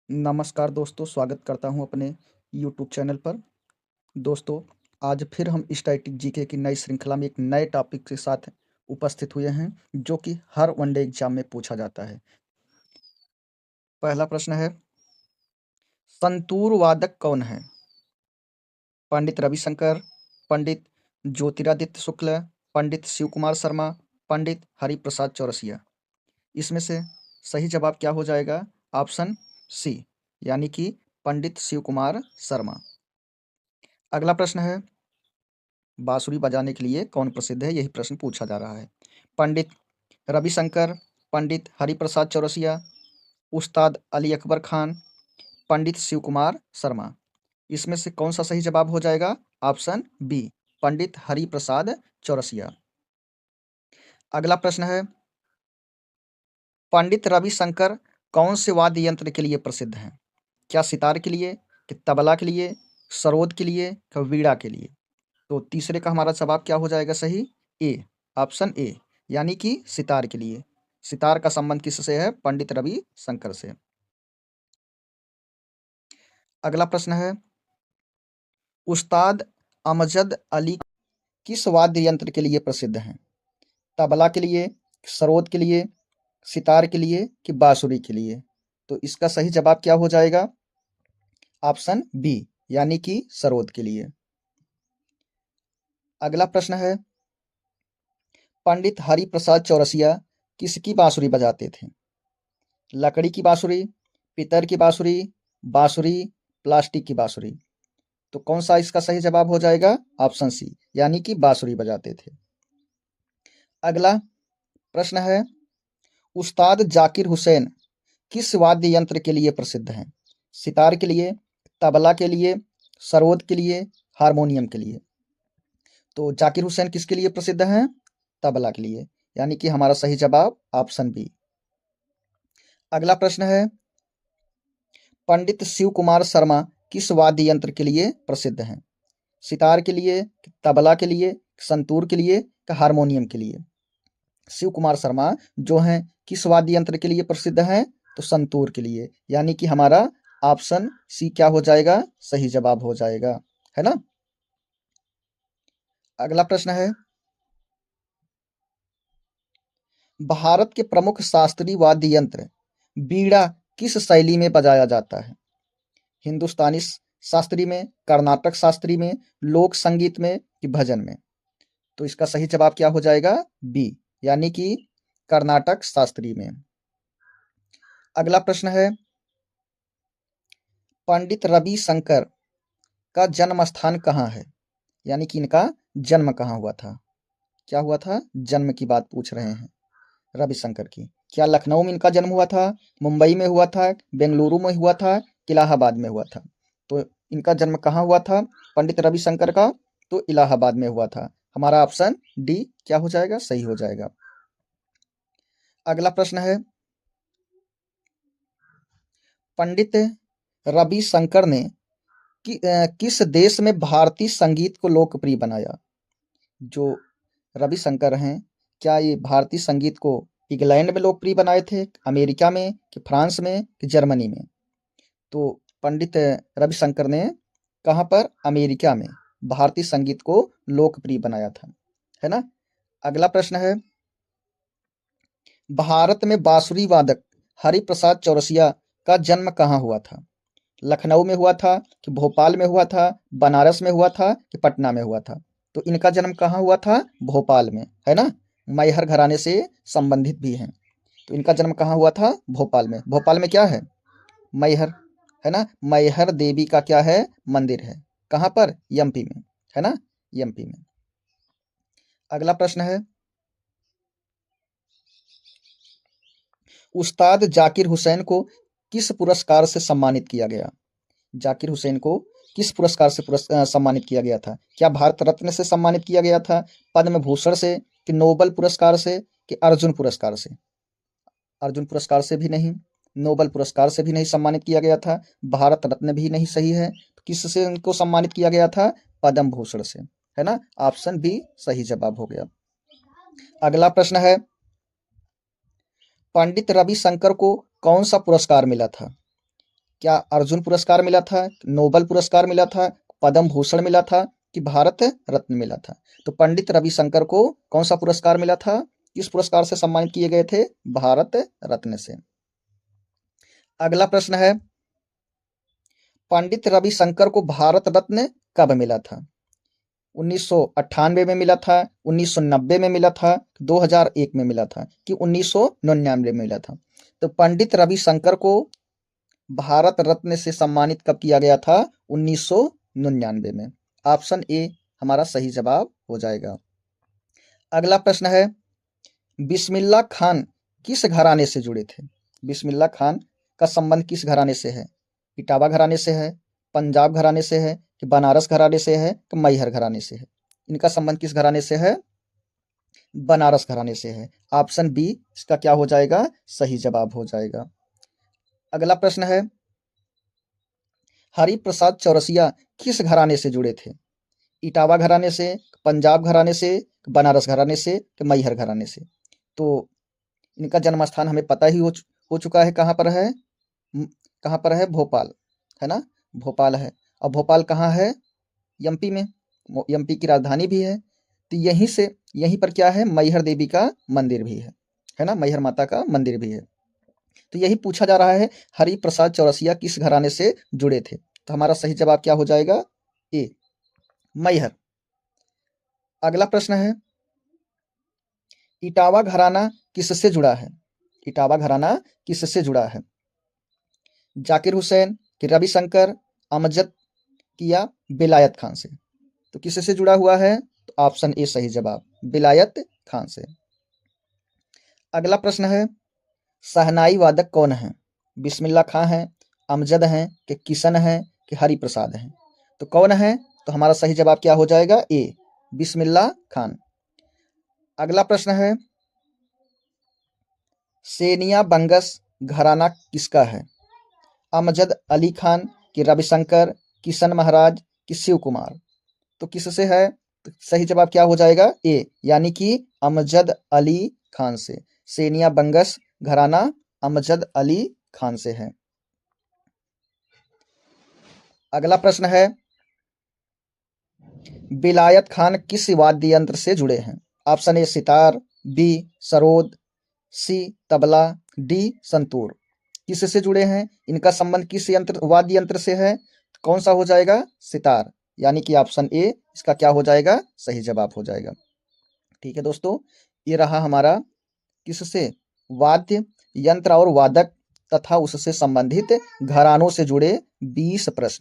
नमस्कार दोस्तों, स्वागत करता हूं अपने यूट्यूब चैनल पर। दोस्तों, आज फिर हम स्टैटिक जीके की नई श्रृंखला में एक नए टॉपिक के साथ उपस्थित हुए हैं, जो कि हर वनडे एग्जाम में पूछा जाता है। पहला प्रश्न है, संतूर वादक कौन है? पंडित रविशंकर, पंडित ज्योतिरादित्य शुक्ल, पंडित शिव कुमार शर्मा, पंडित हरिप्रसाद चौरसिया। इसमें से सही जवाब क्या हो जाएगा? ऑप्शन सी, यानी कि पंडित शिव कुमार शर्मा। अगला प्रश्न है, बांसुरी बजाने के लिए कौन प्रसिद्ध है? यही प्रश्न पूछा जा रहा है। पंडित रविशंकर, पंडित हरिप्रसाद चौरसिया, उस्ताद अली अकबर खान, पंडित शिव कुमार शर्मा। इसमें से कौन सा सही जवाब हो जाएगा? Option B, Pandit Hariprasad Chaurasia. अगला प्रश्न है, पंडित रविशंकर कौन से वाद्य यंत्र के लिए प्रसिद्ध हैं? क्या सितार के लिए, कि तबला के लिए, सरोद के लिए, कि वीणा के लिए? तो तीसरे का हमारा जवाब क्या हो जाएगा सही? ए, ऑप्शन ए, यानी कि सितार के लिए। सितार का संबंध किससे है? पंडित रवि शंकर से। अगला प्रश्न है, उस्ताद अमजद अली किस वाद्य यंत्र के लिए प्रसिद्ध हैं? तबला के लिए, सरोद के लिए, सितार के लिए, कि बांसुरी के लिए? तो इसका सही जवाब क्या हो जाएगा? ऑप्शन बी, यानी कि सरोद के लिए। अगला प्रश्न है, पंडित हरिप्रसाद चौरसिया किसकी बांसुरी बजाते थे? लकड़ी की बांसुरी, पीतल की बांसुरी, बांसुरी, प्लास्टिक की बांसुरी? तो कौन सा इसका सही जवाब हो जाएगा? ऑप्शन सी, यानी कि बांसुरी बजाते थे। अगला प्रश्न है, उस्ताद जाकिर हुसैन किस वाद्य यंत्र के लिए प्रसिद्ध हैं? सितार के लिए, तबला के लिए, सरोद के लिए, हारमोनियम के लिए? तो जाकिर हुसैन किसके लिए प्रसिद्ध हैं? तबला के लिए, यानी कि हमारा सही जवाब ऑप्शन बी। अगला प्रश्न है, पंडित शिव कुमार शर्मा किस वाद्य यंत्र के लिए प्रसिद्ध हैं? सितार के लिए, तबला के लिए, संतूर के लिए, हारमोनियम के लिए? शिव कुमार शर्मा जो हैं किस वाद्य यंत्र के लिए प्रसिद्ध हैं? तो संतूर के लिए, यानी कि हमारा ऑप्शन सी क्या हो जाएगा? सही जवाब हो जाएगा, है ना। अगला प्रश्न है, भारत के प्रमुख शास्त्रीय वाद्य यंत्र बीड़ा किस शैली में बजाया जाता है? हिंदुस्तानी शास्त्रीय में, कर्नाटक शास्त्रीय में, लोक संगीत में, कि भजन में? तो इसका सही जवाब क्या हो जाएगा? बी, यानी कि कर्नाटक शास्त्रीय में। अगला प्रश्न है, पंडित रवि शंकर का जन्म स्थान कहाँ है? यानी कि इनका जन्म कहाँ हुआ था? क्या हुआ था? जन्म की बात पूछ रहे हैं रविशंकर की। क्या लखनऊ में इनका जन्म हुआ था, मुंबई में हुआ था, बेंगलुरु में हुआ था, इलाहाबाद में हुआ था? तो इनका जन्म कहाँ हुआ था पंडित रविशंकर का? तो इलाहाबाद में हुआ था। हमारा ऑप्शन डी क्या हो जाएगा? सही हो जाएगा। अगला प्रश्न है, पंडित रविशंकर ने किस देश में भारतीय संगीत को लोकप्रिय बनाया? जो रविशंकर हैं, क्या ये भारतीय संगीत को इंग्लैंड में लोकप्रिय बनाए थे, अमेरिका में, कि फ्रांस में, कि जर्मनी में? तो पंडित रविशंकर ने कहाँ पर? अमेरिका में भारतीय संगीत को लोकप्रिय बनाया था, है ना। अगला प्रश्न है, भारत में बांसुरी वादक हरिप्रसाद चौरसिया का जन्म कहाँ हुआ था? लखनऊ में हुआ था, कि भोपाल में हुआ था, बनारस में हुआ था, कि पटना में हुआ था? तो इनका जन्म कहाँ हुआ था? भोपाल में, है ना। मैहर घराने से संबंधित भी हैं, तो इनका जन्म कहाँ हुआ था? भोपाल में। भोपाल में क्या है? मैहर, है ना। मैहर देवी का क्या है? मंदिर है। कहाँ पर? एमपी में, है ना, एमपी में। अगला प्रश्न है, उस्ताद जाकिर हुसैन को किस पुरस्कार से सम्मानित किया गया? जाकिर हुसैन को किस पुरस्कार से सम्मानित किया गया था? क्या भारत रत्न से सम्मानित किया गया था, पद्म भूषण से, कि नोबल पुरस्कार से, कि अर्जुन पुरस्कार से? अर्जुन पुरस्कार से भी नहीं, नोबल पुरस्कार से भी नहीं सम्मानित किया गया था, भारत रत्न भी नहीं सही है। तो किससे इनको सम्मानित किया गया था? पद्म भूषण से, है ना। ऑप्शन बी सही जवाब हो गया। अगला प्रश्न है, पंडित रविशंकर को कौन सा पुरस्कार मिला था? क्या अर्जुन पुरस्कार मिला था, नोबेल पुरस्कार मिला था, पद्म भूषण मिला था कि भारत रत्न मिला था? तो पंडित रविशंकर को कौन सा पुरस्कार मिला था? किस पुरस्कार से सम्मानित किए गए थे? भारत रत्न से। अगला प्रश्न है, पंडित रविशंकर को भारत रत्न कब मिला था? 1998 में मिला था, 1990 में मिला था, 2001 में मिला था कि 1999 में मिला था? तो पंडित रविशंकर को भारत रत्न से सम्मानित कब किया गया था? 1999 में। ऑप्शन ए हमारा सही जवाब हो जाएगा। अगला प्रश्न है, बिस्मिल्लाह खान किस घराने से जुड़े थे? बिस्मिल्लाह खान का संबंध किस घराने से है? इटावा घराने से है, पंजाब घराने से है कि बनारस घराने से है कि मैहर घराने से है? इनका संबंध किस घराने से है? बनारस घराने से है। ऑप्शन बी इसका क्या हो जाएगा? सही जवाब हो जाएगा। अगला प्रश्न है, हरिप्रसाद चौरसिया किस घराने से जुड़े थे? इटावा घराने से, पंजाब घराने से, बनारस घराने से कि मैहर घराने से? तो इनका जन्म स्थान हमें पता ही हो चुका है। कहाँ पर है? कहाँ पर है? भोपाल, है ना? भोपाल है। और भोपाल कहाँ है? एमपी में, एमपी की राजधानी भी है। तो यहीं पर क्या है? मैहर देवी का मंदिर भी है ना? मैहर माता का मंदिर भी है। तो यही पूछा जा रहा है, हरिप्रसाद चौरसिया किस घराने से जुड़े थे? तो हमारा सही जवाब क्या हो जाएगा? ए, मैहर। अगला प्रश्न है, इटावा घराना किससे जुड़ा है? इटावा घराना किससे जुड़ा है? जाकिर हुसैन कि रविशंकर, अमजद की या बेलायत खान से? तो किससे जुड़ा हुआ है? तो ऑप्शन ए सही जवाब, बेलायत खान से। अगला प्रश्न है, शहनाई वादक कौन है? बिस्मिल्लाह खां है, अमजद हैं कि किशन है कि हरिप्रसाद हैं? तो कौन है? तो हमारा सही जवाब क्या हो जाएगा? ए, बिस्मिल्लाह खान। अगला प्रश्न है, सेनिया बंगस घराना किसका है? अमजद अली खान कि रविशंकर, किशन महाराज कि शिव कुमार? तो किससे है? तो सही जवाब क्या हो जाएगा? ए, यानी कि अमजद अली खान से। सेनिया बंगस घराना अमजद अली खान से है। अगला प्रश्न है, बिलायत खान किस वाद्य यंत्र से जुड़े हैं? Option A sitar, B sarod, C tabla, D santoor? किससे जुड़े हैं? इनका संबंध किस वाद्य यंत्र से है? कौन सा हो जाएगा? सितार, यानी कि ऑप्शन ए इसका क्या हो जाएगा? सही जवाब हो जाएगा। ठीक है दोस्तों, ये रहा हमारा किससे? वाद्य यंत्र और वादक तथा उससे संबंधित घरानों से जुड़े 20 प्रश्न।